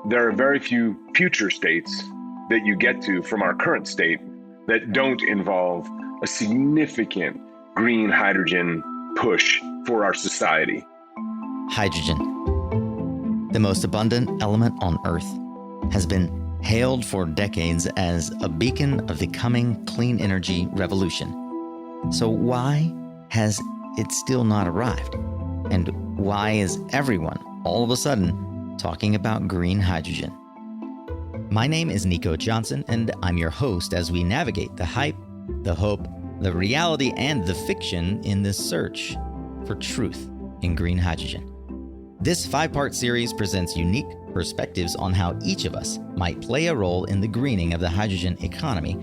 there are very few future states that you get to from our current state that don't involve a significant green hydrogen push for our society. Hydrogen, the most abundant element on Earth, has been hailed for decades as a beacon of the coming clean energy revolution. So why has it still not arrived? And why is everyone all of a sudden talking about green hydrogen? My name is Nico Johnson, and I'm your host as we navigate the hype, the hope, the reality, and the fiction in this search for truth in green hydrogen. This 5-part series presents unique perspectives on how each of us might play a role in the greening of the hydrogen economy,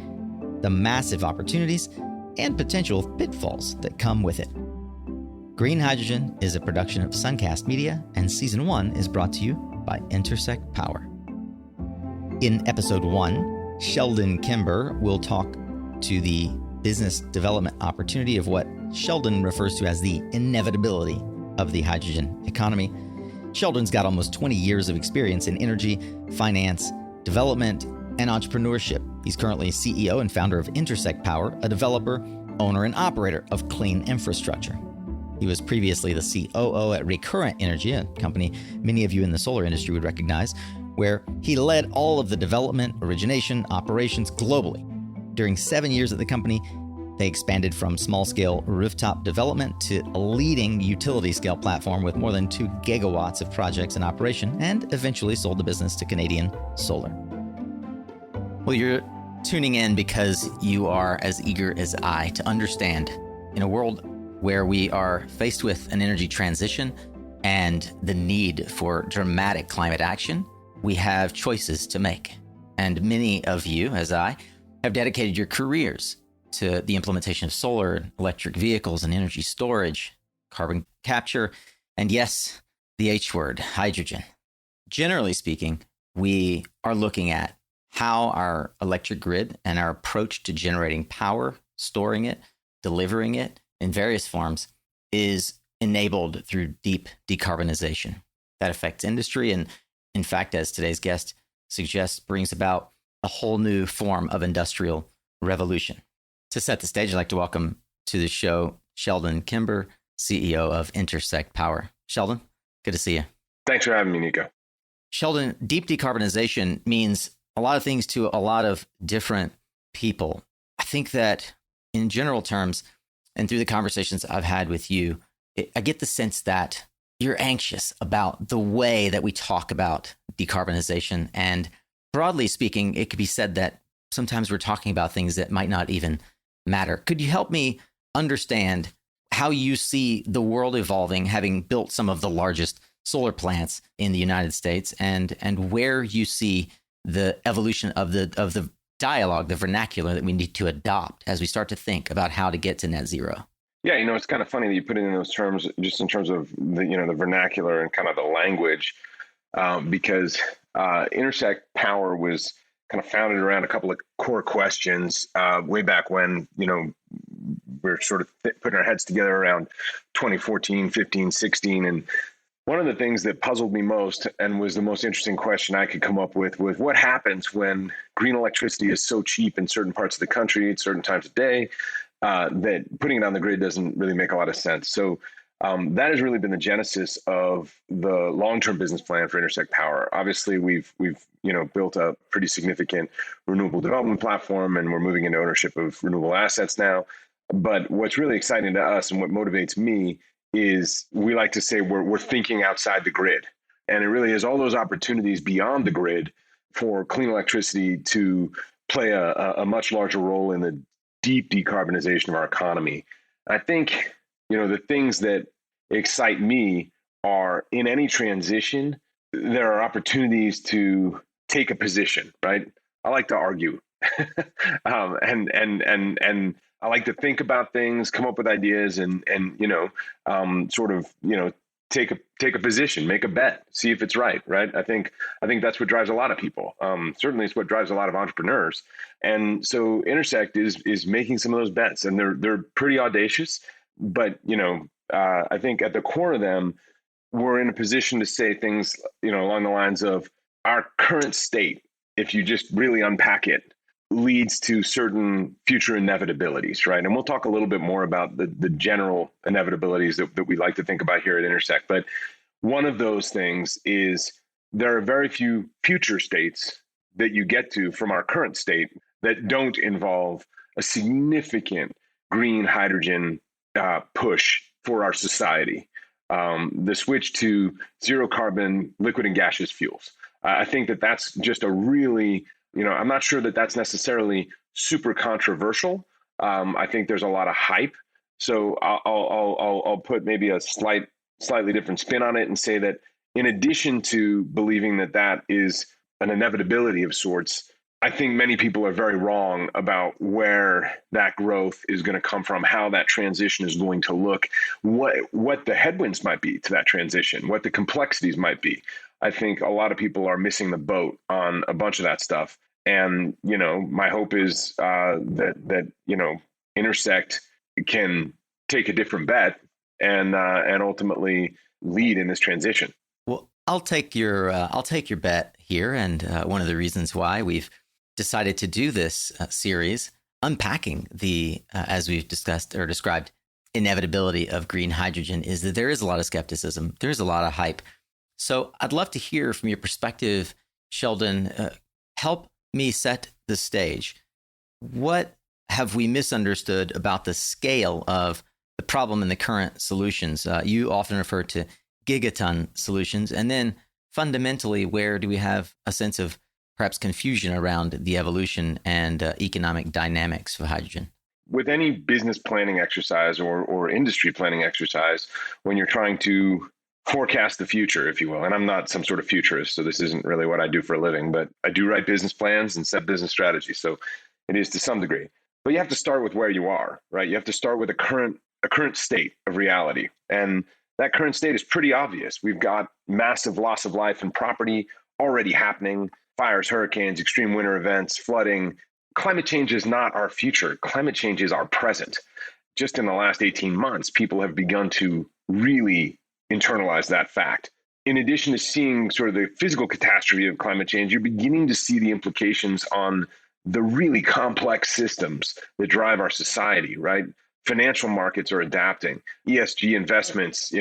the massive opportunities and potential pitfalls that come with it. Green Hydrogen is a production of Suncast Media, and Season 1 is brought to you by Intersect Power. In Episode 1, Sheldon Kimber will talk to the business development opportunity of what Sheldon refers to as the inevitability of the hydrogen economy. Sheldon's got almost 20 years of experience in energy, finance, development, and entrepreneurship. He's currently CEO and founder of Intersect Power, a developer, owner, and operator of clean infrastructure. He was previously the COO at Recurrent Energy, a company many of you in the solar industry would recognize, where he led all of the development, origination, operations globally. During 7 years at the company, they expanded from small-scale rooftop development to a leading utility-scale platform with more than 2 gigawatts of projects in operation, and eventually sold the business to Canadian Solar. Well, you're tuning in because you are as eager as I to understand, in a world where we are faced with an energy transition and the need for dramatic climate action, we have choices to make. And many of you, as I, have dedicated your careers to the implementation of solar, electric vehicles, and energy storage, carbon capture, and yes, the H word, hydrogen. Generally speaking, we are looking at how our electric grid and our approach to generating power, storing it, delivering it in various forms is enabled through deep decarbonization. That affects industry and, in fact, as today's guest suggests, brings about a whole new form of industrial revolution. To set the stage, I'd like to welcome to the show Sheldon Kimber, CEO of Intersect Power. Sheldon, good to see you. Thanks for having me, Nico. Sheldon, deep decarbonization means a lot of things to a lot of different people. I think that in general terms, and through the conversations I've had with you, I get the sense that you're anxious about the way that we talk about decarbonization. And broadly speaking, it could be said that sometimes we're talking about things that might not even matter. Could you help me understand how you see the world evolving, having built some of the largest solar plants in the United States, and where you see the evolution of the dialogue, the vernacular that we need to adopt as we start to think about how to get to net zero? Yeah, it's kind of funny that you put it in those terms, just in terms of the vernacular and kind of the language, because Intersect Power was kind of founded around a couple of core questions way back when, we're sort of putting our heads together around 2014, 15, 16. And one of the things that puzzled me most and was the most interesting question I could come up with was what happens when green electricity is so cheap in certain parts of the country at certain times of day that putting it on the grid doesn't really make a lot of sense. So that has really been the genesis of the long-term business plan for Intersect Power. Obviously, we've built a pretty significant renewable development platform, and we're moving into ownership of renewable assets now. But what's really exciting to us and what motivates me is we like to say we're thinking outside the grid. And it really is all those opportunities beyond the grid for clean electricity to play a much larger role in the deep decarbonization of our economy. I think, the things that excite me are in any transition, there are opportunities to take a position, right? I like to argue and I like to think about things, come up with ideas and take a position, make a bet, see if it's right. I think that's what drives a lot of people. Certainly it's what drives a lot of entrepreneurs. And so Intersect is making some of those bets, and they're pretty audacious, but I think at the core of them, we're in a position to say things, along the lines of our current state, if you just really unpack it, leads to certain future inevitabilities, right? And we'll talk a little bit more about the general inevitabilities that we like to think about here at Intersect. But one of those things is there are very few future states that you get to from our current state that don't involve a significant green hydrogen push for our society. The switch to zero carbon liquid and gaseous fuels. I think that that's just a really, I'm not sure that that's necessarily super controversial. I think there's a lot of hype. So I'll put maybe a slightly different spin on it and say that in addition to believing that that is an inevitability of sorts, I think many people are very wrong about where that growth is going to come from, how that transition is going to look, what the headwinds might be to that transition, what the complexities might be. I think a lot of people are missing the boat on a bunch of that stuff. And, my hope is that Intersect can take a different bet and ultimately lead in this transition. Well, I'll take your bet here, and one of the reasons why we've decided to do this series, unpacking the as we've discussed or described, inevitability of green hydrogen, is that there is a lot of skepticism, there's a lot of hype. So I'd love to hear from your perspective, Sheldon. Help me set the stage. What have we misunderstood about the scale of the problem and the current solutions? You often refer to giga-ton solutions. And then fundamentally, where do we have a sense of perhaps confusion around the evolution and economic dynamics of hydrogen? With any business planning exercise or industry planning exercise, when you're trying to forecast the future, if you will, and I'm not some sort of futurist, so this isn't really what I do for a living, but I do write business plans and set business strategies. So it is to some degree. But you have to start with where you are, right? You have to start with a current state of reality. And that current state is pretty obvious. We've got massive loss of life and property already happening, fires, hurricanes, extreme winter events, flooding. Climate change is not our future. Climate change is our present. Just in the last 18 months, people have begun to really internalize that fact. In addition to seeing sort of the physical catastrophe of climate change, you're beginning to see the implications on the really complex systems that drive our society, right? Financial markets are adapting. ESG investments,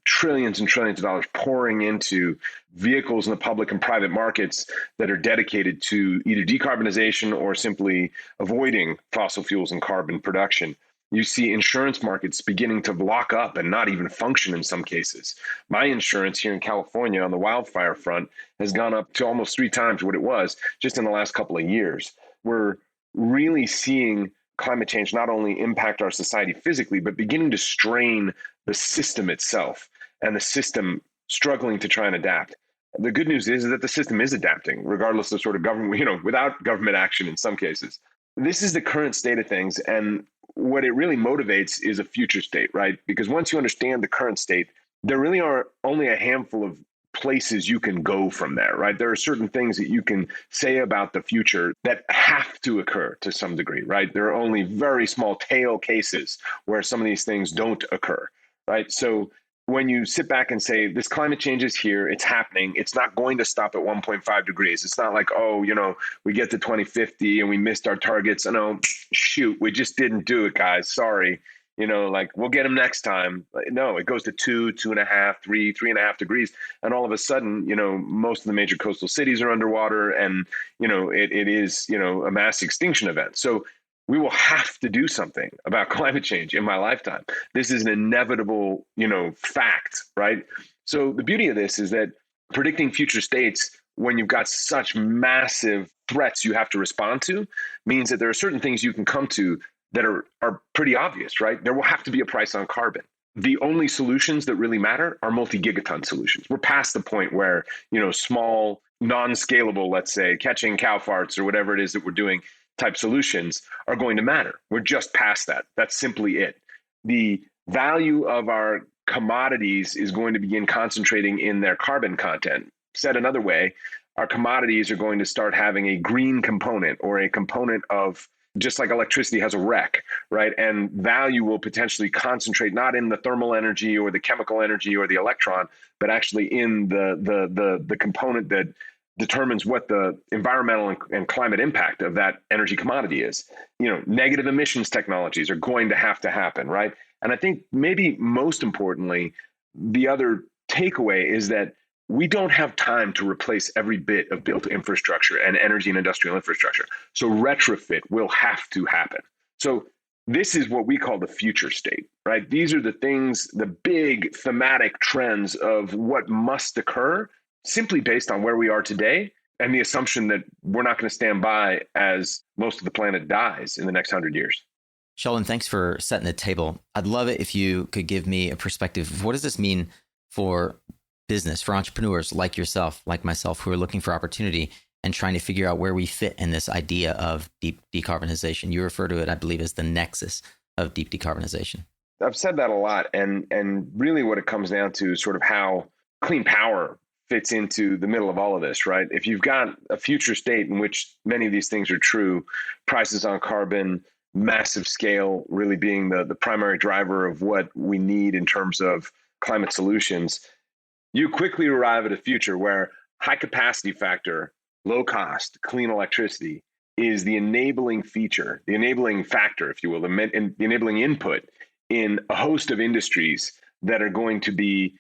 trillions and trillions of dollars pouring into vehicles in the public and private markets that are dedicated to either decarbonization or simply avoiding fossil fuels and carbon production. You see insurance markets beginning to lock up and not even function in some cases. My insurance here in California on the wildfire front has gone up to almost 3 times what it was just in the last couple of years. We're really seeing climate change not only impact our society physically, but beginning to strain the system itself and the system struggling to try and adapt. The good news is that the system is adapting, regardless of sort of government, without government action in some cases. This is the current state of things. And what it really motivates is a future state, right? Because once you understand the current state, there really are only a handful of places you can go from there, right? There are certain things that you can say about the future that have to occur to some degree, right? There are only very small tail cases where some of these things don't occur, right? So when you sit back and say, this climate change is here, it's happening, it's not going to stop at 1.5 degrees. It's not like, we get to 2050 and we missed our targets. No, shoot, we just didn't do it, guys. Sorry. We'll get them next time. No, it goes to 2, 2.5, 3, 3.5 degrees. And all of a sudden, most of the major coastal cities are underwater and, it is, a mass extinction event. So we will have to do something about climate change in my lifetime. This is an inevitable, fact, right? So the beauty of this is that predicting future states when you've got such massive threats you have to respond to means that there are certain things you can come to that are pretty obvious, right? There will have to be a price on carbon. The only solutions that really matter are multi-gigaton solutions. We're past the point where, small, non-scalable, let's say, catching cow farts or whatever it is that we're doing type solutions are going to matter. We're just past that. That's simply it. The value of our commodities is going to begin concentrating in their carbon content. Said another way, our commodities are going to start having a green component or a component of, just like electricity has a rec, right? And value will potentially concentrate not in the thermal energy or the chemical energy or the electron, but actually in the component that determines what the environmental and climate impact of that energy commodity is. Negative emissions technologies are going to happen, right? And I think maybe most importantly, the other takeaway is that we don't have time to replace every bit of built infrastructure and energy and industrial infrastructure. So retrofit will have to happen. So this is what we call the future state, right? These are the things, the big thematic trends of what must occur simply based on where we are today and the assumption that we're not going to stand by as most of the planet dies in the next 100 years. Sheldon, thanks for setting the table. I'd love it if you could give me a perspective of what does this mean for business, for entrepreneurs like yourself, like myself, who are looking for opportunity and trying to figure out where we fit in this idea of deep decarbonization. You refer to it, I believe, as the Nexus of deep decarbonization. I've said that a lot. And really what it comes down to is sort of how clean power fits into the middle of all of this, right? If you've got a future state in which many of these things are true, prices on carbon, massive scale really being the primary driver of what we need in terms of climate solutions, you quickly arrive at a future where high capacity factor, low cost, clean electricity is the enabling feature, the enabling factor, if you will, the enabling input in a host of industries that are going to be,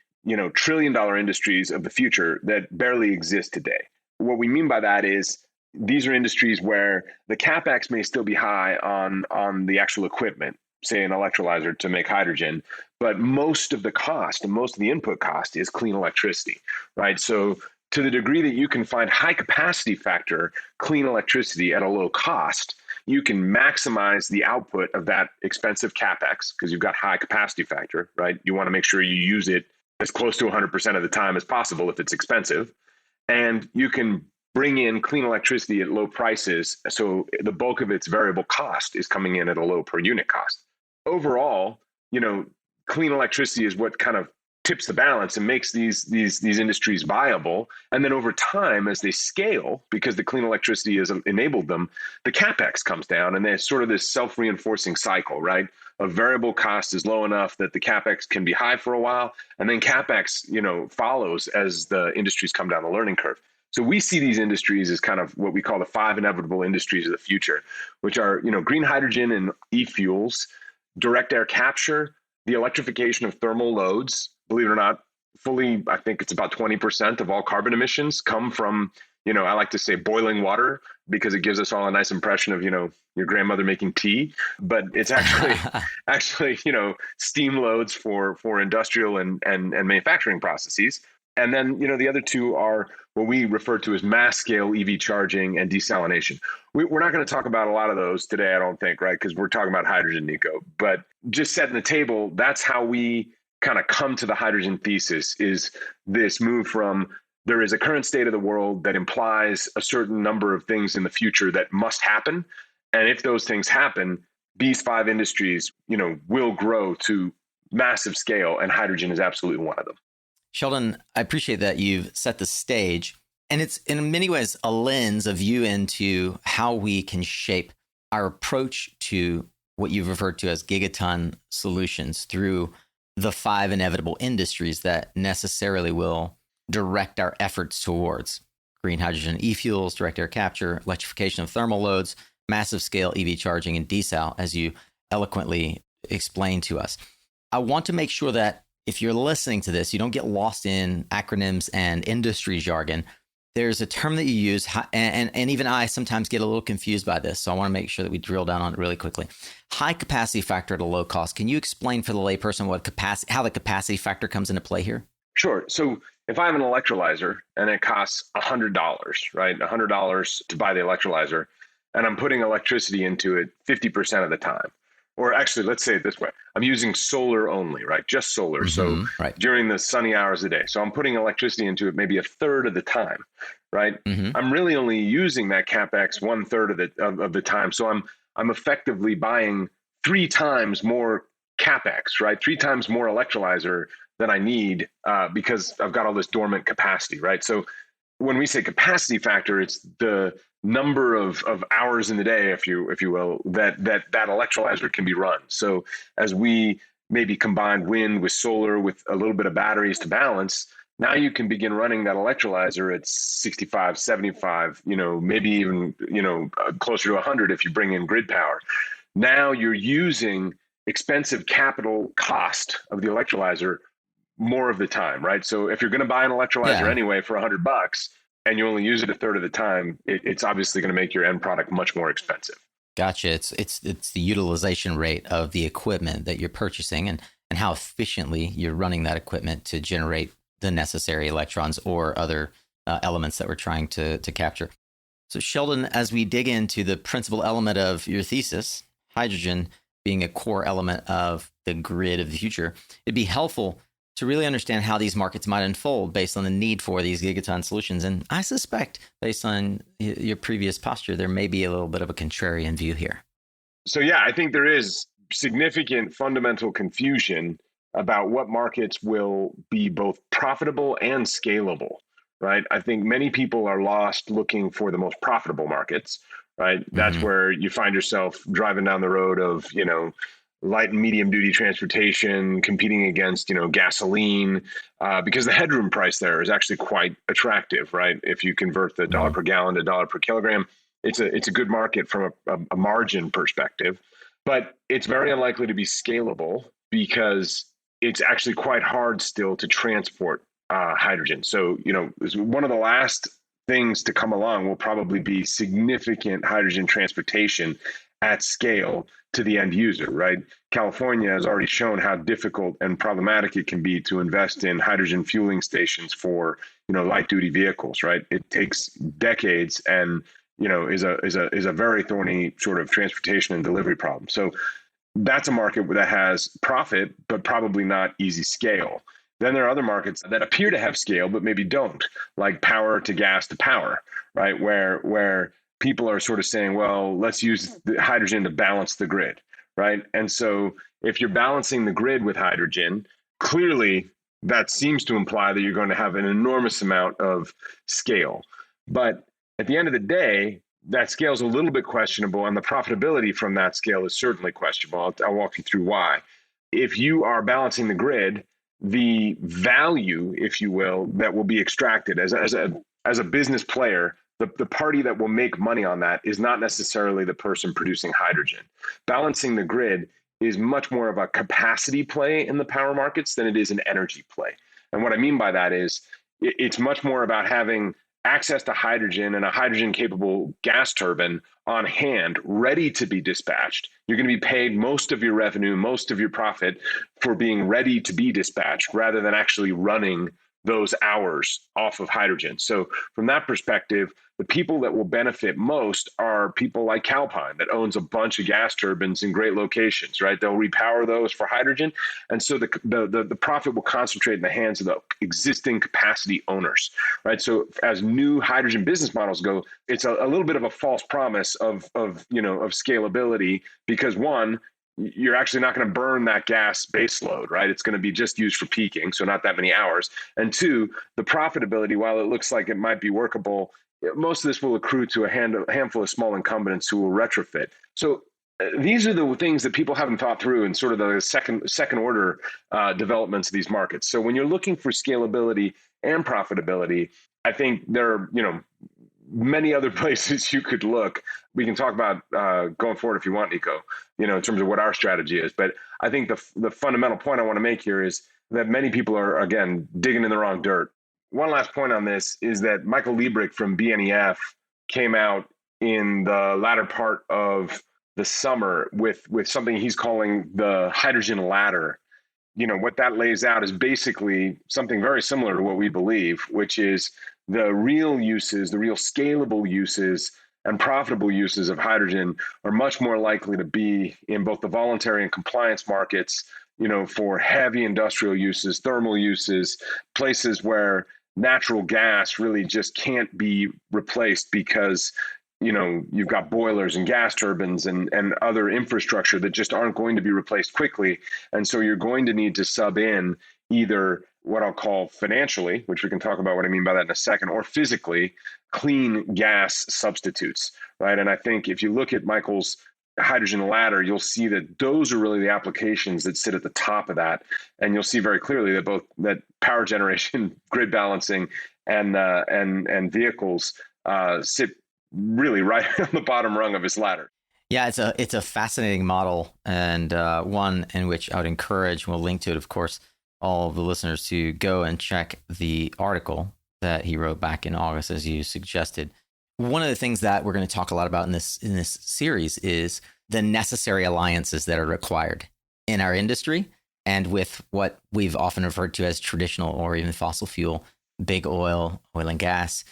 trillion-dollar industries of the future that barely exist today. What we mean by that is these are industries where the CapEx may still be high on the actual equipment, say an electrolyzer to make hydrogen, but most of the cost and most of the input cost is clean electricity, right? So to the degree that you can find high capacity factor clean electricity at a low cost, you can maximize the output of that expensive CapEx because you've got high capacity factor, right? You want to make sure you use it as close to 100% of the time as possible if it's expensive. And you can bring in clean electricity at low prices. So the bulk of its variable cost is coming in at a low per unit cost. Overall, clean electricity is what kind of tips the balance and makes these industries viable. And then over time, as they scale, because the clean electricity has enabled them, the CapEx comes down and there's sort of this self-reinforcing cycle, right? A variable cost is low enough that the CapEx can be high for a while. And then CapEx, follows as the industries come down the learning curve. So we see these industries as kind of what we call the 5 inevitable industries of the future, which are, green hydrogen and e-fuels, direct air capture, the electrification of thermal loads. Believe it or not, fully, I think it's about 20% of all carbon emissions come from, I like to say boiling water because it gives us all a nice impression of, your grandmother making tea, but it's actually, steam loads for industrial and manufacturing processes. And then, the other two are what we refer to as mass scale EV charging and desalination. We're not going to talk about a lot of those today, I don't think, right? Because we're talking about hydrogen, Nico. But just setting the table, that's how we kind of come to the hydrogen thesis, is this move from there is a current state of the world that implies a certain number of things in the future that must happen. And if those things happen, these 5 industries, will grow to massive scale, and hydrogen is absolutely one of them. Sheldon, I appreciate that you've set the stage, and it's in many ways a lens, a view into how we can shape our approach to what you've referred to as giga-ton solutions through the 5 inevitable industries that necessarily will direct our efforts towards green hydrogen, e-fuels, direct air capture, electrification of thermal loads, massive scale EV charging, and desal, as you eloquently explained to us. I want to make sure that if you're listening to this, you don't get lost in acronyms and industry jargon. There's a term that you use, and even I sometimes get a little confused by this, so I want to make sure that we drill down on it really quickly. High capacity factor at a low cost. Can you explain for the layperson how the capacity factor comes into play here? Sure. So if I have an electrolyzer and it costs $100, right? $100 to buy the electrolyzer, and I'm putting electricity into it 50% of the time. Or actually, let's say it this way. I'm using solar only, right? Just solar. So during the sunny hours of the day. So I'm putting electricity into it maybe a third of the time, right? I'm really only using that CapEx 1/3 of the time. So I'm effectively buying 3 times more CapEx, right? 3 times more electrolyzer than I need because I've got all this dormant capacity, right? So when we say capacity factor, it's the number of hours in the day, if you will, that electrolyzer can be run. So as we maybe combine wind with solar with a little bit of batteries to balance, Now you can begin running that electrolyzer at 65, 75, maybe even, closer to 100 if you bring in grid power. Now you're using expensive capital cost of the electrolyzer more of the time, right? So if you're going to buy an electrolyzer Yeah. anyway for $100 and you only use it a third of the time, it's obviously going to make your end product much more expensive. Gotcha. It's the utilization rate of the equipment that you're purchasing and how efficiently you're running that equipment to generate the necessary electrons or other elements that we're trying to capture. So Sheldon, as we dig into the principal element of your thesis, hydrogen being a core element of the grid of the future, it'd be helpful to really understand how these markets might unfold based on the need for these gigaton solutions. And I suspect, based on your previous posture, there may be a little bit of a contrarian view here. So yeah, I think there is significant fundamental confusion about what markets will be both profitable and scalable, right? I think many people are lost looking for the most profitable markets, right? That's where you find yourself driving down the road of, light and medium duty transportation competing against, gasoline, because the headroom price there is actually quite attractive, right? If you convert the dollar per gallon to dollar per kilogram, it's a good market from a margin perspective, but it's very unlikely to be scalable because it's actually quite hard still to transport hydrogen. So, one of the last things to come along will probably be significant hydrogen transportation at scale to the end user, right? California has already shown how difficult and problematic it can be to invest in hydrogen fueling stations for, light duty vehicles, right? It takes decades and, is a very thorny sort of transportation and delivery problem. So that's a market that has profit, but probably not easy scale. Then there are other markets that appear to have scale, but maybe don't, like power to gas to power, right? Where people are sort of saying, well, let's use the hydrogen to balance the grid, right? And so if you're balancing the grid with hydrogen, clearly that seems to imply that you're going to have an enormous amount of scale. But at the end of the day, that scale is a little bit questionable, and the profitability from that scale is certainly questionable. I'll walk you through why. If you are balancing the grid, the value, if you will, that will be extracted as a business player, the party that will make money on that is not necessarily the person producing hydrogen. Balancing the grid is much more of a capacity play in the power markets than it is an energy play. And what I mean by that is it's much more about having access to hydrogen and a hydrogen capable gas turbine on hand, ready to be dispatched. You're going to be paid most of your revenue, most of your profit for being ready to be dispatched rather than actually running those hours off of hydrogen. So from that perspective, the people that will benefit most are people like Calpine that owns a bunch of gas turbines in great locations, right? They'll repower those for hydrogen. And so the profit will concentrate in the hands of the existing capacity owners, right? So as new hydrogen business models go, it's a little bit of a false promise of scalability because one, you're actually not going to burn that gas base load, right? It's going to be just used for peaking, so not that many hours. And two, the profitability, while it looks like it might be workable, most of this will accrue to a handful of small incumbents who will retrofit. So these are the things that people haven't thought through in sort of the second order developments of these markets. So when you're looking for scalability and profitability, I think there are, many other places you could look. We can talk about going forward if you want, Nico, in terms of what our strategy is. But I think the fundamental point I want to make here is that many people are, again, digging in the wrong dirt. One last point on this is that Michael Liebrich from BNEF came out in the latter part of the summer with something he's calling the hydrogen ladder. What that lays out is basically something very similar to what we believe, which is the real uses, the real scalable uses and profitable uses of hydrogen are much more likely to be in both the voluntary and compliance markets, for heavy industrial uses, thermal uses, places where natural gas really just can't be replaced because you've got boilers and gas turbines and other infrastructure that just aren't going to be replaced quickly. And so you're going to need to sub in either what I'll call financially, which we can talk about what I mean by that in a second, or physically clean gas substitutes, right? And I think if you look at Michael's hydrogen ladder, you'll see that those are really the applications that sit at the top of that. And you'll see very clearly that both that power generation, grid balancing, and vehicles sit really right on the bottom rung of this ladder. Yeah, it's a fascinating model, and one in which I would encourage, we'll link to it, of course, all of the listeners to go and check the article that he wrote back in August, as you suggested. One of the things that we're going to talk a lot about in this series is the necessary alliances that are required in our industry and with what we've often referred to as traditional or even fossil fuel, big oil and gas.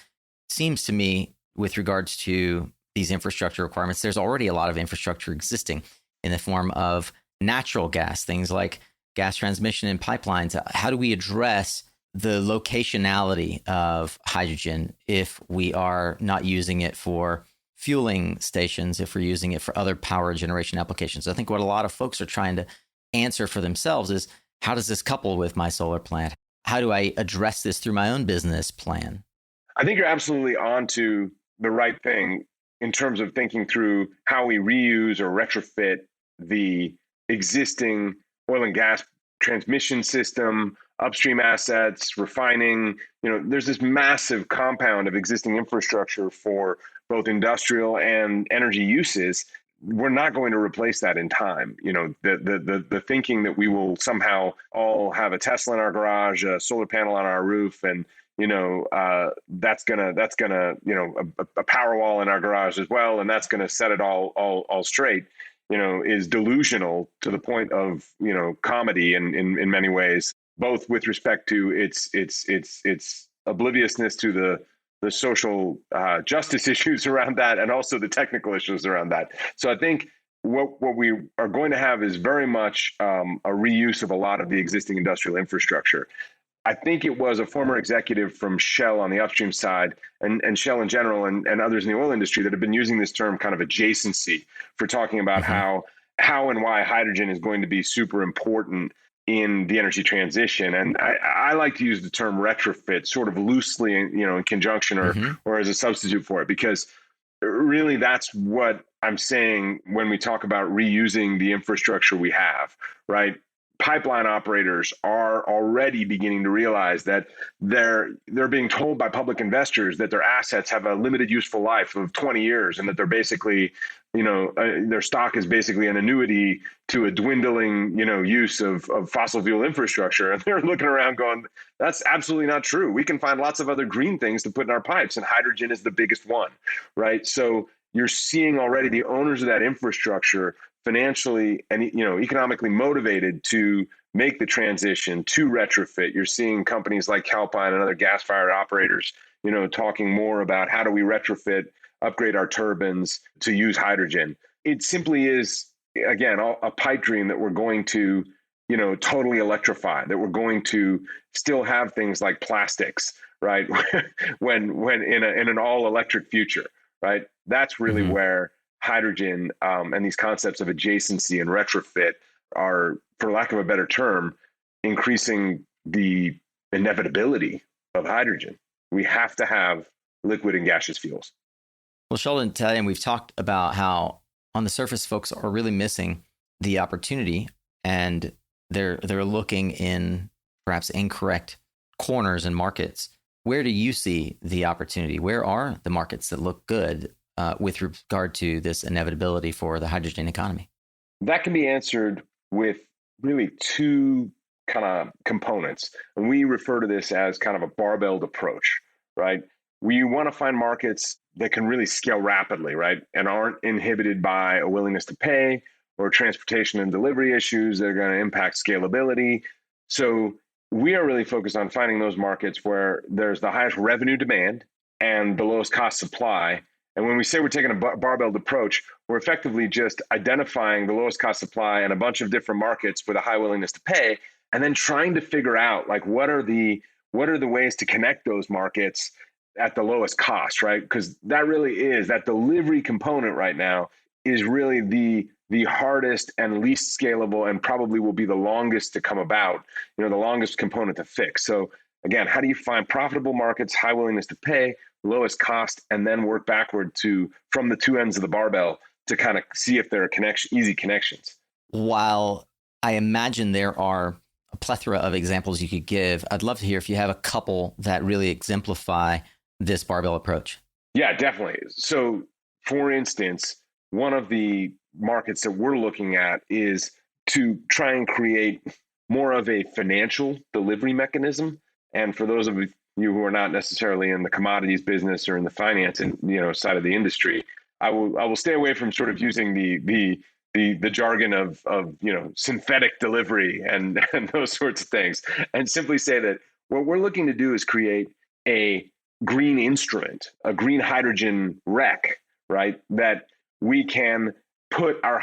Seems to me, with regards to these infrastructure requirements, there's already a lot of infrastructure existing in the form of natural gas, things like gas transmission and pipelines. How do we address the locationality of hydrogen if we are not using it for fueling stations, if we're using it for other power generation applications? I think what a lot of folks are trying to answer for themselves is, how does this couple with my solar plant? How do I address this through my own business plan? I think you're absolutely onto the right thing in terms of thinking through how we reuse or retrofit the existing oil and gas transmission system, upstream assets, refining. There's this massive compound of existing infrastructure for both industrial and energy uses. We're not going to replace that in time. The thinking that we will somehow all have a Tesla in our garage, a solar panel on our roof, and that's gonna a power wall in our garage as well, and that's gonna set it all straight, is delusional to the point of comedy in many ways, both with respect to its obliviousness to the social justice issues around that, and also the technical issues around that. So I think what we are going to have is very much a reuse of a lot of the existing industrial infrastructure. I think it was a former executive from Shell on the upstream side, and Shell in general, and others in the oil industry, that have been using this term kind of adjacency for talking about how and why hydrogen is going to be super important in the energy transition. And I like to use the term retrofit sort of loosely, in conjunction or as a substitute for it, because really that's what I'm saying when we talk about reusing the infrastructure we have, right? Pipeline operators are already beginning to realize that they're being told by public investors that their assets have a limited useful life of 20 years, and that they're basically, their stock is basically an annuity to a dwindling, use of fossil fuel infrastructure. And they're looking around going, that's absolutely not true. We can find lots of other green things to put in our pipes, and hydrogen is the biggest one, right? So you're seeing already the owners of that infrastructure financially and economically motivated to make the transition to retrofit. You're seeing companies like Calpine and other gas-fired operators, talking more about how do we retrofit, upgrade our turbines to use hydrogen. It simply is, again, a pipe dream that we're going to, totally electrify, that we're going to still have things like plastics, right? when in an all-electric future, right? That's really where hydrogen and these concepts of adjacency and retrofit are, for lack of a better term, increasing the inevitability of hydrogen. We have to have liquid and gaseous fuels. Well, Sheldon, today we've talked about how on the surface folks are really missing the opportunity, and they're looking in perhaps incorrect corners and markets. Where do you see the opportunity? Where are the markets that look good with regard to this inevitability for the hydrogen economy? That can be answered with really two kind of components. And we refer to this as kind of a barbelled approach, right? We want to find markets that can really scale rapidly, right? And aren't inhibited by a willingness to pay or transportation and delivery issues that are going to impact scalability. So we are really focused on finding those markets where there's the highest revenue demand and the lowest cost supply. And when we say we're taking a barbelled approach, we're effectively just identifying the lowest cost supply in a bunch of different markets with a high willingness to pay, and then trying to figure out like what are the ways to connect those markets at the lowest cost, right? Because that really is, that delivery component right now is really the hardest and least scalable, and probably will be the longest to come about, the longest component to fix. So again, how do you find profitable markets, high willingness to pay, lowest cost, and then work backward from the two ends of the barbell to kind of see if there are easy connections. While I imagine there are a plethora of examples you could give, I'd love to hear if you have a couple that really exemplify this barbell approach. Yeah, definitely. So, for instance, one of the markets that we're looking at is to try and create more of a financial delivery mechanism. And for those of you who are not necessarily in the commodities business or in the finance and side of the industry, I will stay away from sort of using the jargon of synthetic delivery and those sorts of things, and simply say that what we're looking to do is create a green instrument, a green hydrogen REC, right? That we can put our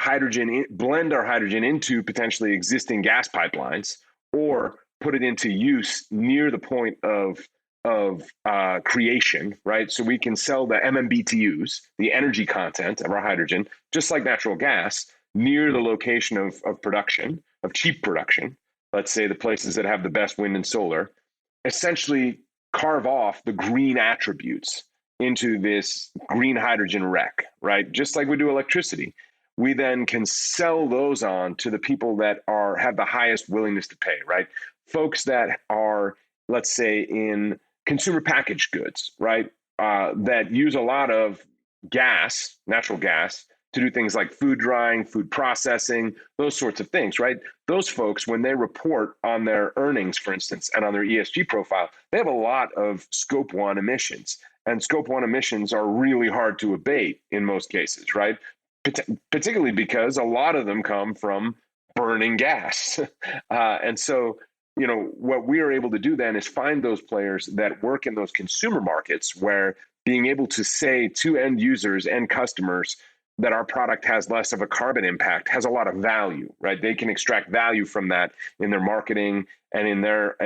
blend our hydrogen into potentially existing gas pipelines, or put it into use near the point of creation, right? So we can sell the MMBTUs, the energy content of our hydrogen, just like natural gas, near the location of production, of cheap production. Let's say the places that have the best wind and solar, essentially carve off the green attributes into this green hydrogen REC, right? Just like we do electricity. We then can sell those on to the people that have the highest willingness to pay, right? Folks that are, let's say, in consumer packaged goods, right? That use a lot of gas, natural gas, to do things like food drying, food processing, those sorts of things, right? Those folks, when they report on their earnings, for instance, and on their ESG profile, they have a lot of scope 1 emissions. And scope 1 emissions are really hard to abate in most cases, right? Particularly because a lot of them come from burning gas. And so, what we are able to do then is find those players that work in those consumer markets where being able to say to end users and customers that our product has less of a carbon impact has a lot of value, right? They can extract value from that in their marketing and in their,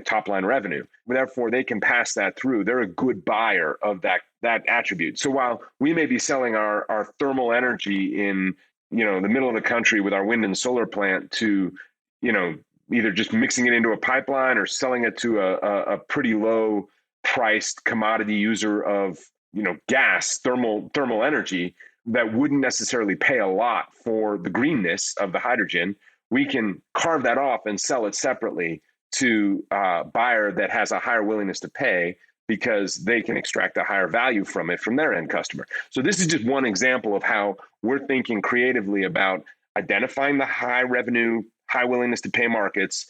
top line revenue. Therefore, they can pass that through. They're a good buyer of that attribute. So while we may be selling our thermal energy in, the middle of the country with our wind and solar plant to, either just mixing it into a pipeline or selling it to a pretty low priced commodity user of, gas, thermal energy, that wouldn't necessarily pay a lot for the greenness of the hydrogen, we can carve that off and sell it separately to a buyer that has a higher willingness to pay because they can extract a higher value from it from their end customer. So this is just one example of how we're thinking creatively about identifying the high revenue, high willingness to pay markets,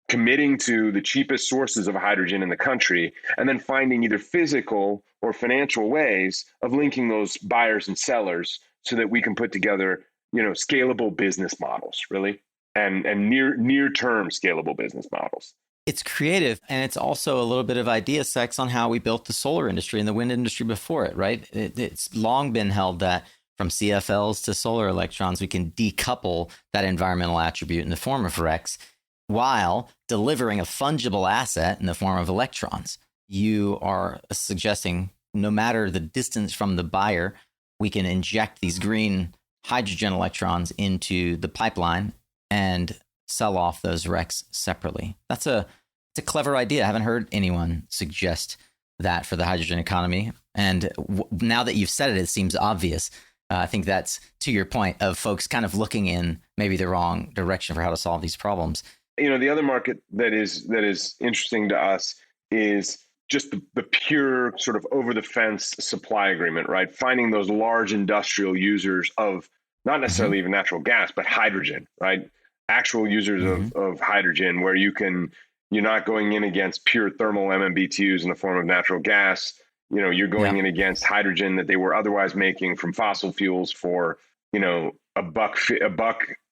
committing to the cheapest sources of hydrogen in the country, and then finding either physical or financial ways of linking those buyers and sellers so that we can put together, scalable business models, really, and near-term scalable business models. It's creative, and it's also a little bit of idea sex on how we built the solar industry and the wind industry before it, right? It's long been held that from CFLs to solar electrons, we can decouple that environmental attribute in the form of RECs while delivering a fungible asset in the form of electrons. You are suggesting no matter the distance from the buyer, we can inject these green hydrogen electrons into the pipeline and sell off those RECs separately. It's a clever idea. I haven't heard anyone suggest that for the hydrogen economy. And now that you've said it, it seems obvious. I think that's to your point of folks kind of looking in maybe the wrong direction for how to solve these problems. The other market that is interesting to us is just the pure sort of over the fence supply agreement, right? Finding those large industrial users of not necessarily even natural gas, but hydrogen, right? Actual users of hydrogen where you're not going in against pure thermal MMBTUs in the form of natural gas. You're going in against hydrogen that they were otherwise making from fossil fuels for, a buck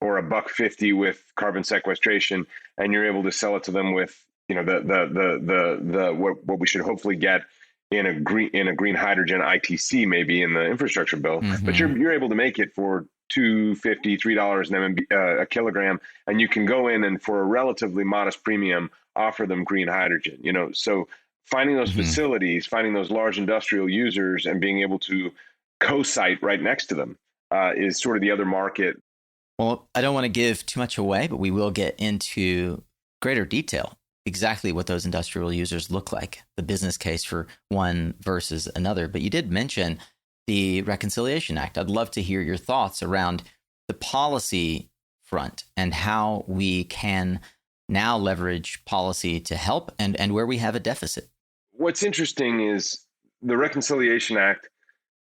or $1.50 with carbon sequestration, and you're able to sell it to them with, what we should hopefully get in a green hydrogen ITC, maybe in the infrastructure bill, but you're able to make it for $2.50-$3 a kilogram, and you can go in and for a relatively modest premium offer them green hydrogen. So finding those facilities, finding those large industrial users, and being able to co-site right next to them is sort of the other market. Well, I don't want to give too much away, but we will get into greater detail exactly what those industrial users look like, the business case for one versus another. But you did mention the Reconciliation Act. I'd love to hear your thoughts around the policy front and how we can now leverage policy to help and where we have a deficit. What's interesting is the Reconciliation Act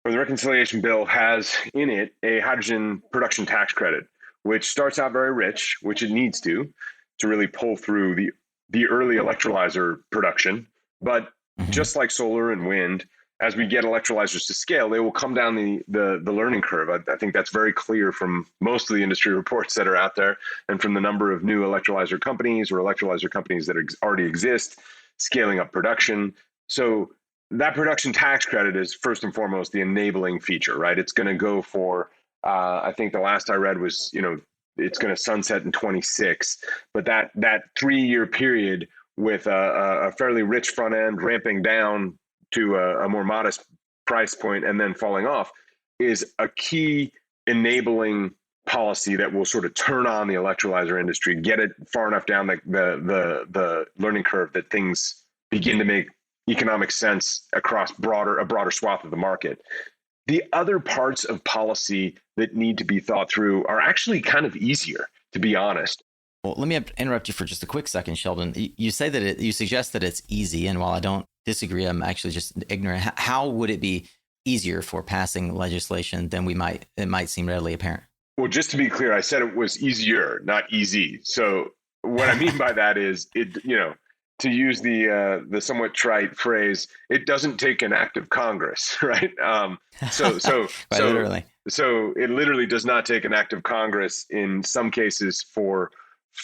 or the Reconciliation Bill has in it a hydrogen production tax credit, which starts out very rich, which it needs to really pull through the early electrolyzer production. But just like solar and wind, as we get electrolyzers to scale, they will come down the learning curve. I think that's very clear from most of the industry reports that are out there and from the number of new electrolyzer companies or electrolyzer companies that already exist, scaling up production. So that production tax credit is first and foremost the enabling feature, right? It's going to go for, I think the last I read was, it's going to sunset in 26, but that 3-year period with a fairly rich front end ramping down to a more modest price point and then falling off is a key enabling policy that will sort of turn on the electrolyzer industry, get it far enough down the learning curve that things begin to make economic sense across a broader swath of the market. The other parts of policy that need to be thought through are actually kind of easier, to be honest. Well, let me interrupt you for just a quick second, Sheldon. You say that you suggest that it's easy, and while I don't disagree, I'm actually just ignorant. How would it be easier for passing legislation than it might seem readily apparent? Well, just to be clear, I said it was easier, not easy. So what I mean by that is to use the somewhat trite phrase, it doesn't take an act of Congress, right? Literally. So it literally does not take an act of Congress in some cases for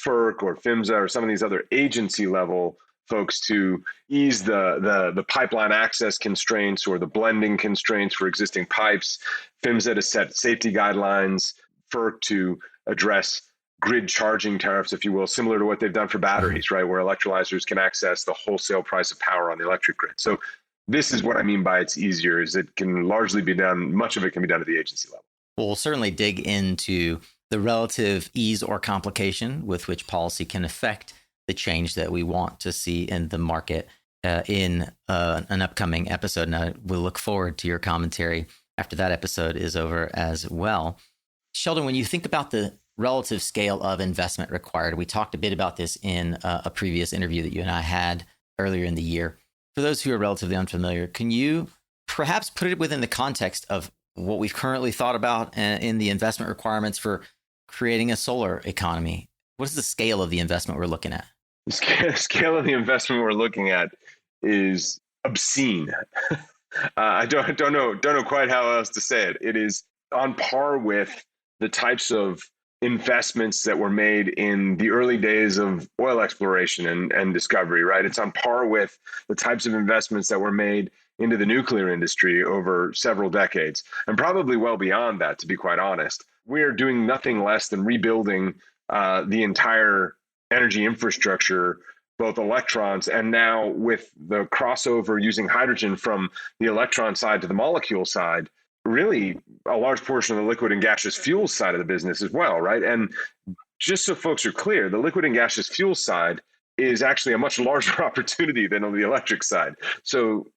FERC or PHMSA or some of these other agency level folks to ease the pipeline access constraints or the blending constraints for existing pipes, PHMSA to set safety guidelines, FERC to address grid charging tariffs, if you will, similar to what they've done for batteries, right? Where electrolyzers can access the wholesale price of power on the electric grid. So this is what I mean by it's easier, is it can largely be done, much of it can be done at the agency level. We'll certainly dig into the relative ease or complication with which policy can affect the change that we want to see in the market in an upcoming episode. And we'll look forward to your commentary after that episode is over as well. Sheldon, when you think about the relative scale of investment required, we talked a bit about this in a previous interview that you and I had earlier in the year. For those who are relatively unfamiliar, can you perhaps put it within the context of what we've currently thought about in the investment requirements for creating a solar economy? What is the scale of the investment we're looking at? The scale of the investment we're looking at is obscene. I don't know quite how else to say it. It is on par with the types of investments that were made in the early days of oil exploration and discovery, right? It's on par with the types of investments that were made into the nuclear industry over several decades, and probably well beyond that, to be quite honest. We are doing nothing less than rebuilding the entire energy infrastructure, both electrons and now with the crossover using hydrogen from the electron side to the molecule side, really a large portion of the liquid and gaseous fuels side of the business as well, right? And just so folks are clear, the liquid and gaseous fuel side is actually a much larger opportunity than on the electric side. So,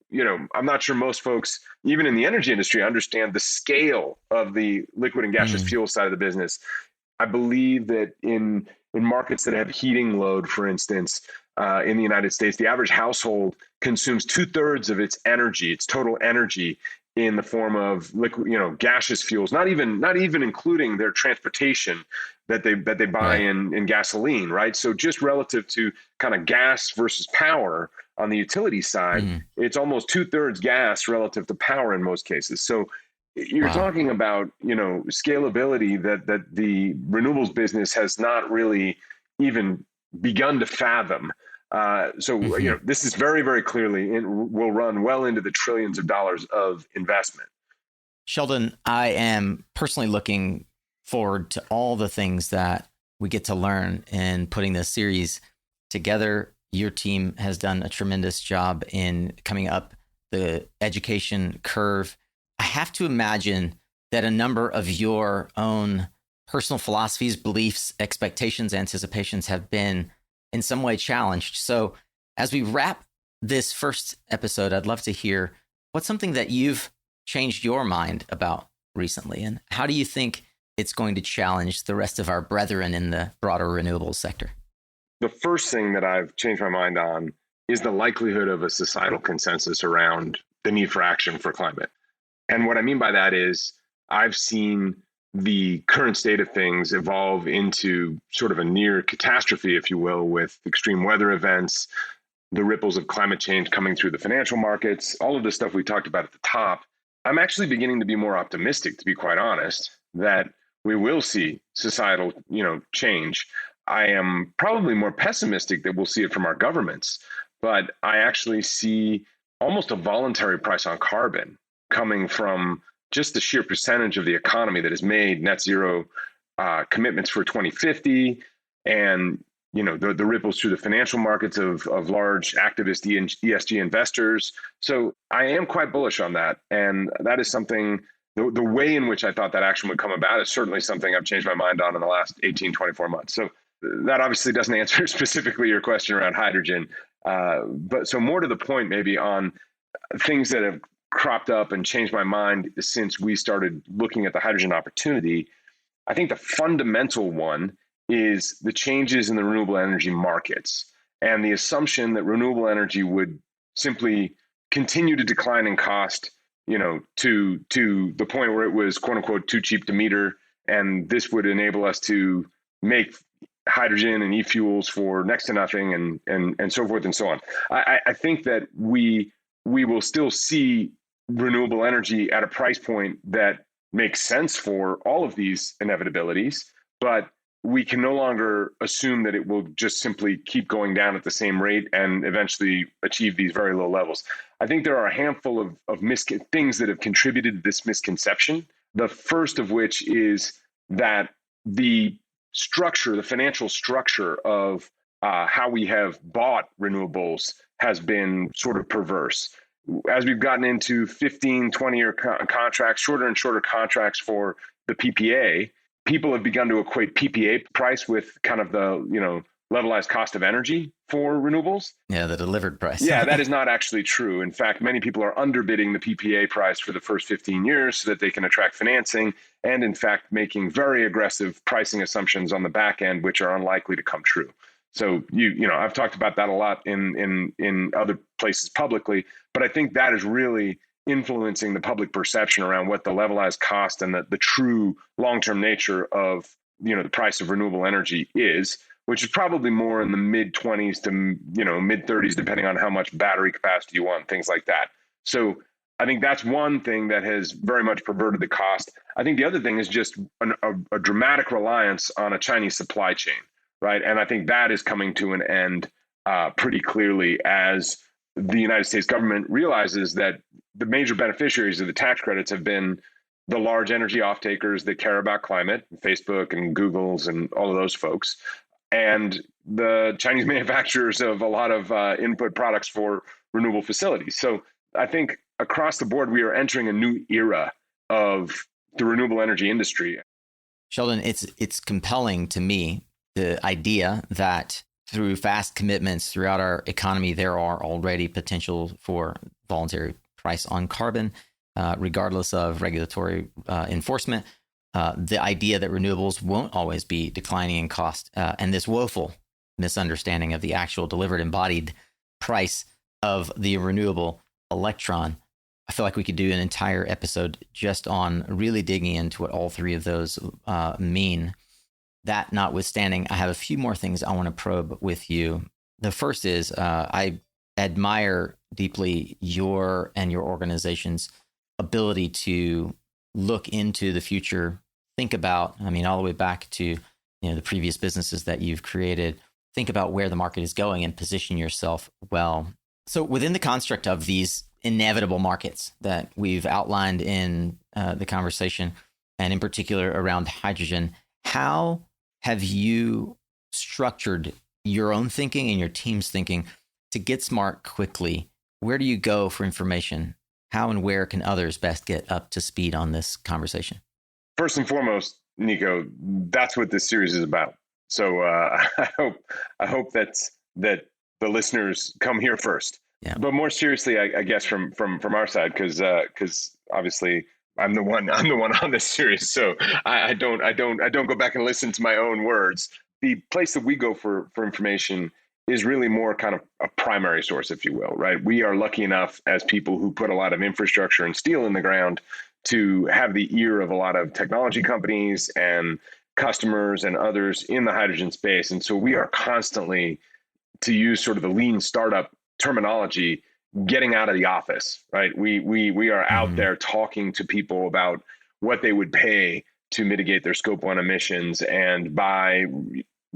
I'm not sure most folks, even in the energy industry, understand the scale of the liquid and gaseous fuel side of the business. I believe that in markets that have heating load, for instance, in the United States, the average household consumes 2/3 of its energy, its total energy, in the form of liquid, gaseous fuels, not even including their transportation that they buy in gasoline, right? So just relative to kind of gas versus power on the utility side, it's almost 2/3 gas relative to power in most cases. So you're talking about, scalability that the renewables business has not really even begun to fathom. This is very, very clearly will run well into the trillions of dollars of investment. Sheldon, I am personally looking forward to all the things that we get to learn in putting this series together. Your team has done a tremendous job in coming up the education curve. I have to imagine that a number of your own personal philosophies, beliefs, expectations, anticipations have been in some way challenged. So as we wrap this first episode, I'd love to hear what's something that you've changed your mind about recently? And how do you think it's going to challenge the rest of our brethren in the broader renewables sector? The first thing that I've changed my mind on is the likelihood of a societal consensus around the need for action for climate. And what I mean by that is I've seen the current state of things evolve into sort of a near catastrophe, if you will, with extreme weather events, the ripples of climate change coming through the financial markets, all of the stuff we talked about at the top. I'm actually beginning to be more optimistic, to be quite honest, that we will see societal, change. I am probably more pessimistic that we'll see it from our governments, but I actually see almost a voluntary price on carbon coming from just the sheer percentage of the economy that has made net zero commitments for 2050, and the ripples through the financial markets of large activist ESG investors. So I am quite bullish on that, and that is something. The way in which I thought that action would come about is certainly something I've changed my mind on in the last 18, 24 months. So that obviously doesn't answer specifically your question around hydrogen, but so more to the point, maybe on things that have cropped up and changed my mind since we started looking at the hydrogen opportunity. I think the fundamental one is the changes in the renewable energy markets and the assumption that renewable energy would simply continue to decline in cost, to the point where it was quote unquote too cheap to meter. And this would enable us to make hydrogen and e-fuels for next to nothing and so forth and so on. I think that we will still see renewable energy at a price point that makes sense for all of these inevitabilities, but we can no longer assume that it will just simply keep going down at the same rate and eventually achieve these very low levels. I think there are a handful of things that have contributed to this misconception. The first of which is that the financial structure of how we have bought renewables has been sort of perverse. As we've gotten into 15, 20-year contracts, shorter and shorter contracts for the PPA, people have begun to equate PPA price with kind of the, levelized cost of energy for renewables. Yeah, the delivered price. Yeah, that is not actually true. In fact, many people are underbidding the PPA price for the first 15 years so that they can attract financing, and in fact, making very aggressive pricing assumptions on the back end, which are unlikely to come true. So I've talked about that a lot in other places publicly, but I think that is really influencing the public perception around what the levelized cost and the true long-term nature of the price of renewable energy is, which is probably more in the mid 20s to mid 30s, depending on how much battery capacity you want, things like that. So I think that's one thing that has very much perverted the cost. I think the other thing is just a dramatic reliance on a Chinese supply chain. Right. And I think that is coming to an end pretty clearly as the United States government realizes that the major beneficiaries of the tax credits have been the large energy off-takers that care about climate, Facebook and Google's and all of those folks, and the Chinese manufacturers of a lot of input products for renewable facilities. So I think across the board, we are entering a new era of the renewable energy industry. Sheldon, it's compelling to me, the idea that through fast commitments throughout our economy, there are already potential for voluntary price on carbon, regardless of regulatory enforcement. The idea that renewables won't always be declining in cost, and this woeful misunderstanding of the actual delivered embodied price of the renewable electron. I feel like we could do an entire episode just on really digging into what all three of those mean. That notwithstanding, I have a few more things I want to probe with you. The first is I admire deeply your and your organization's ability to look into the future, think about, all the way back to the previous businesses that you've created, think about where the market is going and position yourself well. So within the construct of these inevitable markets that we've outlined in the conversation, and in particular around hydrogen, how have you structured your own thinking and your team's thinking to get smart quickly? Where do you go for information? How and where can others best get up to speed on this conversation? First and foremost, Nico, that's what this series is about. So I hope that the listeners come here first. Yeah. But more seriously, I guess from our side, because obviously I'm the one on this series, so I don't go back and listen to my own words. The place that we go for information is really more kind of a primary source, if you will, right? We are lucky enough as people who put a lot of infrastructure and steel in the ground to have the ear of a lot of technology companies and customers and others in the hydrogen space, and so we are constantly, to use sort of the lean startup terminology, getting out of the office, right? We are out Mm-hmm. there talking to people about what they would pay to mitigate their scope 1 emissions and buy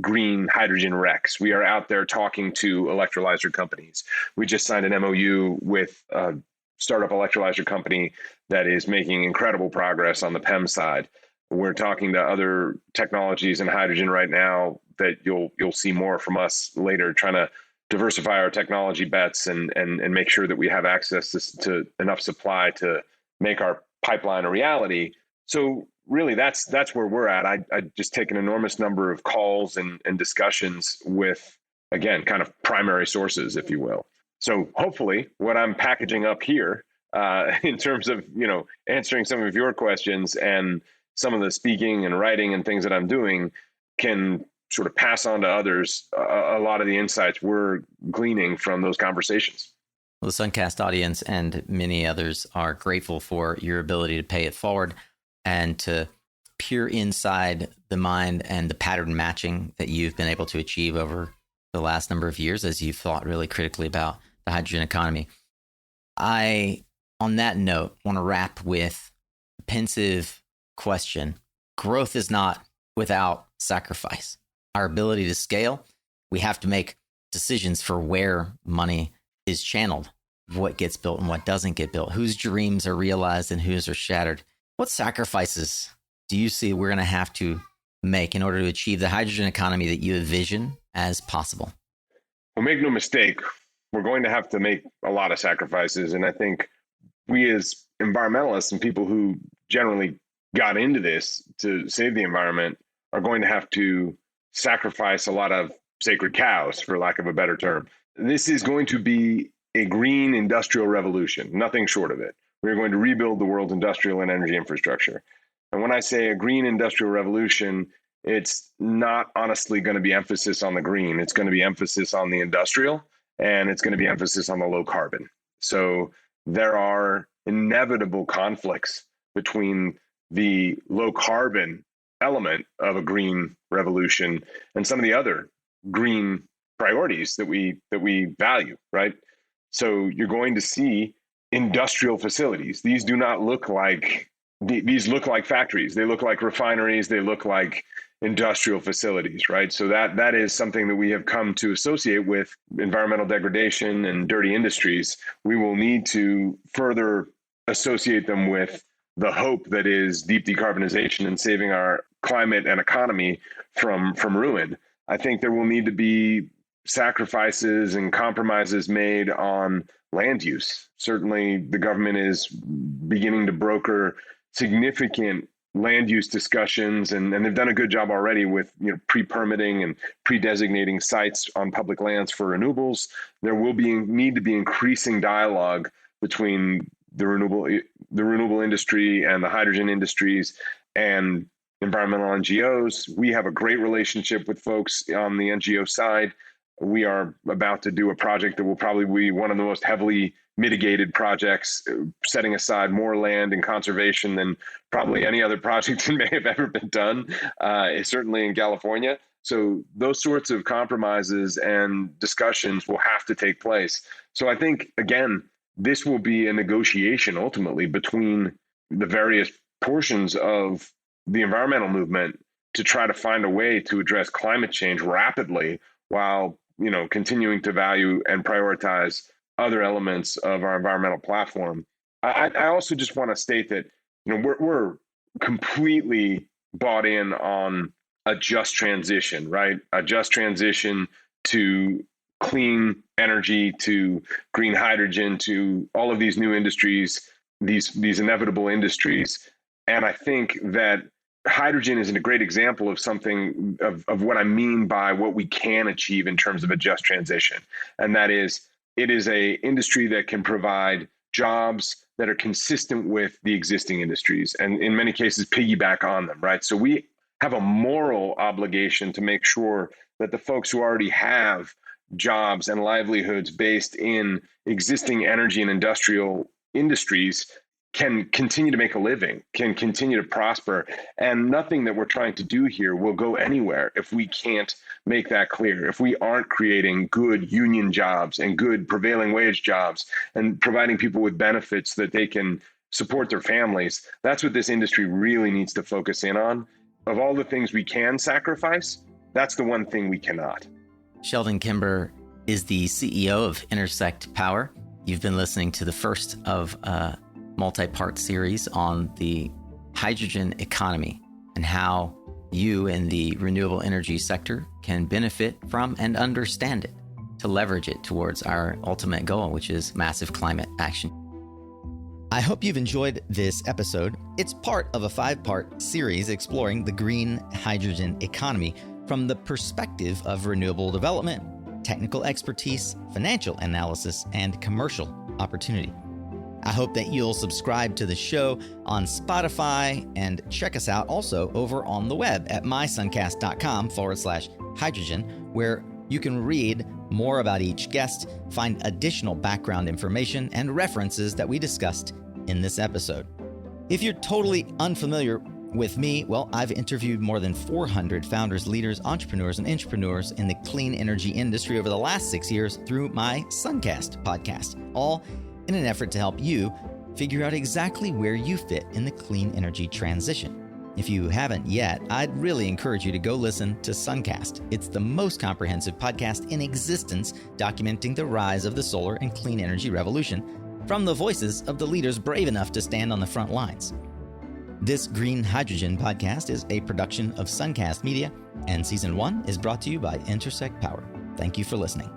green hydrogen RECs. We are out there talking to electrolyzer companies. We just signed an MOU with a startup electrolyzer company that is making incredible progress on the PEM side. We're talking to other technologies in hydrogen right now that you'll see more from us later, trying to diversify our technology bets and make sure that we have access to enough supply to make our pipeline a reality. So really, that's where we're at. I just take an enormous number of calls and discussions with, again, kind of primary sources, if you will. So hopefully what I'm packaging up here in terms of, answering some of your questions and some of the speaking and writing and things that I'm doing can sort of pass on to others a lot of the insights we're gleaning from those conversations. Well, the Suncast audience and many others are grateful for your ability to pay it forward and to peer inside the mind and the pattern matching that you've been able to achieve over the last number of years as you've thought really critically about the hydrogen economy. I, on that note, want to wrap with a pensive question. Growth is not without sacrifice. Our ability to scale, we have to make decisions for where money is channeled, what gets built and what doesn't get built, whose dreams are realized and whose are shattered. What sacrifices do you see we're going to have to make in order to achieve the hydrogen economy that you envision as possible? Well, make no mistake, we're going to have to make a lot of sacrifices. And I think we as environmentalists and people who generally got into this to save the environment are going to have to sacrifice a lot of sacred cows, for lack of a better term. This is going to be a green industrial revolution, nothing short of it. We're going to rebuild the world's industrial and energy infrastructure. And when I say a green industrial revolution, it's not honestly going to be emphasis on the green. It's going to be emphasis on the industrial, and it's going to be emphasis on the low carbon. So there are inevitable conflicts between the low carbon element of a green revolution and some of the other green priorities that we value, right? So you're going to see industrial facilities. These do not look like, these look like factories. They look like refineries. They look like industrial facilities, right? So that is something that we have come to associate with environmental degradation and dirty industries. We will need to further associate them with the hope that is deep decarbonization and saving our climate and economy from ruin. I think there will need to be sacrifices and compromises made on land use. Certainly, the government is beginning to broker significant land use discussions, and they've done a good job already with pre-permitting and pre-designating sites on public lands for renewables. There will need to be increasing dialogue between the renewable industry and the hydrogen industries and environmental NGOs. We have a great relationship with folks on the NGO side. We are about to do a project that will probably be one of the most heavily mitigated projects, setting aside more land and conservation than probably any other project that may have ever been done, certainly in California. So those sorts of compromises and discussions will have to take place. So I think, again, this will be a negotiation ultimately between the various portions of the environmental movement to try to find a way to address climate change rapidly while continuing to value and prioritize other elements of our environmental platform. I also just want to state that we're completely bought in on a just transition, right? A just transition to clean energy, to green hydrogen, to all of these new industries, these inevitable industries. And I think that hydrogen is a great example of something of what I mean by what we can achieve in terms of a just transition. And that is, it is a industry that can provide jobs that are consistent with the existing industries, and in many cases piggyback on them, right? So we have a moral obligation to make sure that the folks who already have jobs and livelihoods based in existing energy and industrial industries can continue to make a living, can continue to prosper. And nothing that we're trying to do here will go anywhere if we can't make that clear, if we aren't creating good union jobs and good prevailing wage jobs and providing people with benefits that they can support their families. That's what this industry really needs to focus in on. Of all the things we can sacrifice, that's the one thing we cannot. Sheldon Kimber is the CEO of Intersect Power. You've been listening to the first of a multi-part series on the hydrogen economy and how you in the renewable energy sector can benefit from and understand it to leverage it towards our ultimate goal, which is massive climate action. I hope you've enjoyed this episode. It's part of a 5-part series exploring the green hydrogen economy from the perspective of renewable development, technical expertise, financial analysis, and commercial opportunity. I hope that you'll subscribe to the show on Spotify and check us out also over on the web at mysuncast.com/hydrogen, where you can read more about each guest, find additional background information, and references that we discussed in this episode. If you're totally unfamiliar with me, well, I've interviewed more than 400 founders, leaders, entrepreneurs, and intrapreneurs in the clean energy industry over the last 6 years through my Suncast podcast, all in an effort to help you figure out exactly where you fit in the clean energy transition. If you haven't yet, I'd really encourage you to go listen to Suncast. It's the most comprehensive podcast in existence documenting the rise of the solar and clean energy revolution from the voices of the leaders brave enough to stand on the front lines. This Green Hydrogen podcast is a production of Suncast Media, and Season 1 is brought to you by Intersect Power. Thank you for listening.